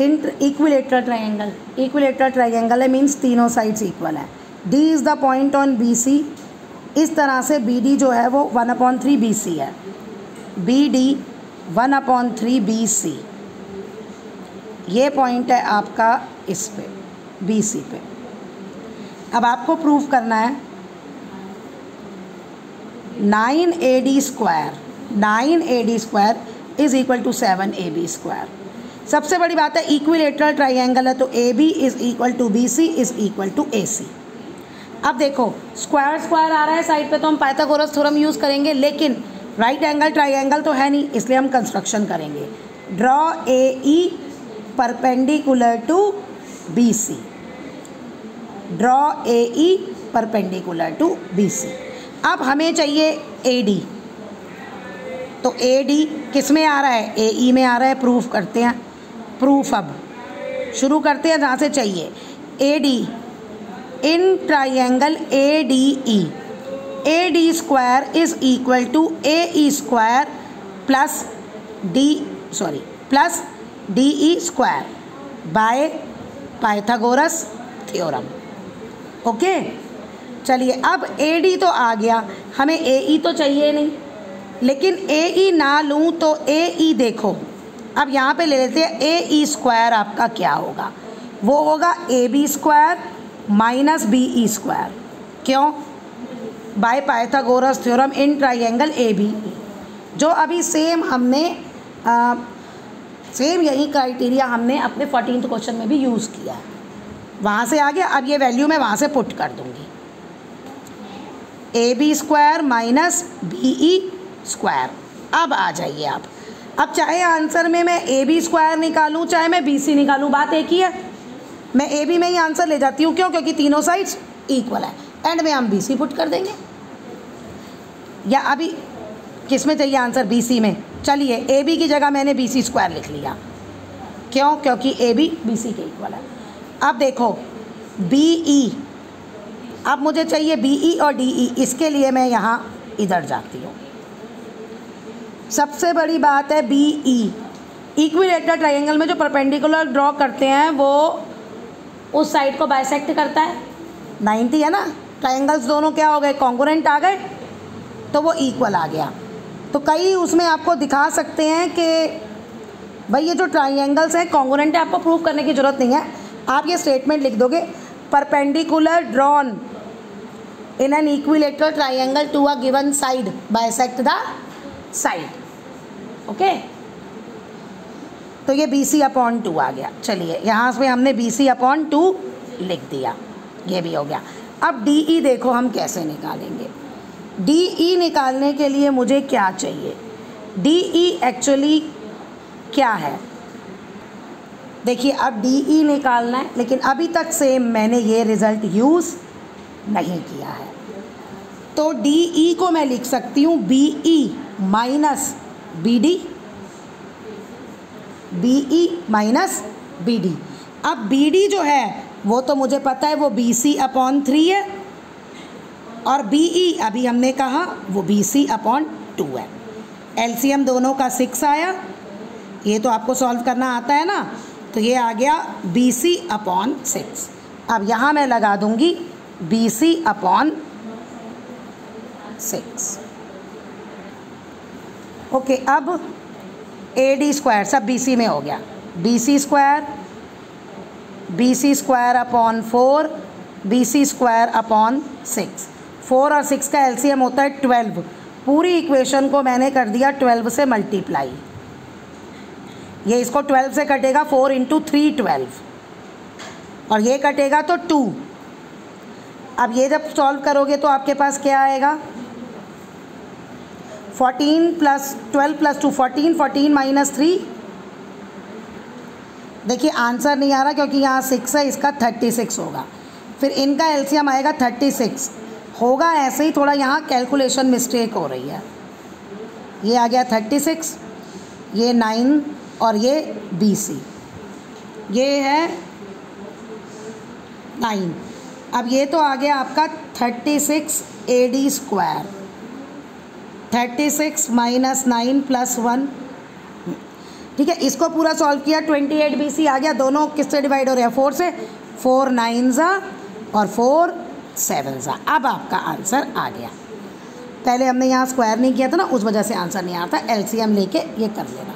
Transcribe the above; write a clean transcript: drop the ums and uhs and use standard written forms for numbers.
Equilateral triangle, equilateral triangle है means तीनों sides equal है। D is the point on B C, इस तरह से बी डी जो है वो 1/3 बी सी है, बी डी 1/3 बी सी, ये पॉइंट है आपका इस पे बी सी पे। अब आपको प्रूफ करना है 9AD square, 9AD square is equal to 7AB square. सबसे बड़ी बात है इक्विलेटरल ट्राइंगल है तो AB is equal to BC is equal to AC। अब देखो स्क्वायर स्क्वायर आ रहा है साइड पे तो हम पाइथागोरस थ्योरम यूज़ करेंगे, लेकिन राइट एंगल ट्राइंगल तो है नहीं, इसलिए हम कंस्ट्रक्शन करेंगे। Draw AE perpendicular to BC, draw AE perpendicular to BC। अब हमें चाहिए AD, तो AD किस में आ रहा है, AE में आ रहा है। प्रूफ करते हैं, प्रूफ अब शुरू करते हैं जहाँ से चाहिए। AD in triangle ADE, AD square is equal to AE square plus DE square by Pythagoras theorem. Okay, चलिए अब AD तो आ गया, हमें AE तो चाहिए नहीं, लेकिन AE ना लूँ तो AE देखो, अब यहाँ पे ले लेते हैं AE स्क्वायर आपका क्या होगा, वो होगा AB square minus BE square. क्यों? By Pythagoras theorem in triangle ABE, जो अभी सेम हमने सेम यही क्राइटेरिया हमने अपने 14th क्वेश्चन में भी यूज़ किया है, वहाँ से आ गया। अब ये वैल्यू मैं वहाँ से पुट कर दूँगी, AB square minus BE square. अब आ जाइए आप, अब चाहे आंसर में मैं AB स्क्वायर निकालूं चाहे मैं BC निकालूं, बात एक ही है। मैं AB में ही आंसर ले जाती हूँ, क्यों? क्योंकि तीनों साइड्स इक्वल है। एंड में हम BC पुट कर देंगे, या अभी किस में चाहिए आंसर, BC में। चलिए AB की जगह मैंने BC स्क्वायर लिख लिया, क्यों? क्योंकि AB BC के इक्वल है। अब देखो BE, अब मुझे चाहिए BE और DE, इसके लिए मैं यहाँ इधर जाती हूँ। सबसे बड़ी बात है BE, इक्विलेटरल ट्राइंगल में जो परपेंडिकुलर ड्रॉ करते हैं वो उस साइड को बाइसेक्ट करता है। 90 है ना, ट्राइंगल्स दोनों क्या हो गए, कॉन्ग्रुएंट आ गए, तो वो इक्वल आ गया। तो कई उसमें आपको दिखा सकते हैं कि भाई ये जो ट्राइंगल्स हैं कॉन्ग्रुएंट है, आपको प्रूव करने की ज़रूरत नहीं है। आप ये स्टेटमेंट लिख दोगे, perpendicular drawn in an equilateral triangle to a given side bisect the side. Okay, तो ये BC/2 आ गया। चलिए यहाँ पे हमने BC/2 लिख दिया, ये भी हो गया। अब DE देखो हम कैसे निकालेंगे। DE निकालने के लिए मुझे क्या चाहिए, DE एक्चुअली क्या है, देखिए अब DE निकालना है, लेकिन अभी तक सेम मैंने ये रिज़ल्ट यूज़ नहीं किया है। तो DE को मैं लिख सकती हूँ BE minus BD, BE minus BD। अब BD जो है वो तो मुझे पता है वो BC/3 है, और BE अभी हमने कहा वो BC/2 है। LCM दोनों का 6 आया, ये तो आपको सॉल्व करना आता है ना, तो ये आ गया BC/6। अब यहाँ मैं लगा दूँगी BC/6। ओके, अब AD स्क्वायर सब BC में हो गया, BC स्क्वायर, BC स्क्वायर/4, BC स्क्वायर/6। 4 और 6 का LCM होता है 12। पूरी इक्वेशन को मैंने कर दिया 12 से मल्टीप्लाई, ये इसको 12 से कटेगा, 4 × 3 12, और ये कटेगा तो 2। अब ये जब सॉल्व करोगे तो आपके पास क्या आएगा, 14 + 12 + 2 14, 14 - 3। देखिए आंसर नहीं आ रहा क्योंकि यहाँ 6 है, इसका 36 होगा। फिर इनका LCM आएगा 36 होगा, ऐसे ही थोड़ा यहाँ कैलकुलेशन मिस्टेक हो रही है। ये आ गया 36, ये 9 और ये BC, ये है 9। अब ये तो आ गया आपका 36 AD स्क्वायर, 36 - 9 + 1। ठीक है, इसको पूरा सॉल्व किया, 28 BC आ गया, दोनों किससे डिवाइड हो रहे हैं, 4 से, 4 9s और 4 7s। अब आपका आंसर आ गया। पहले हमने यहाँ स्क्वायर नहीं किया था ना, उस वजह से आंसर नहीं आता, LCM लेके ये कर लेना।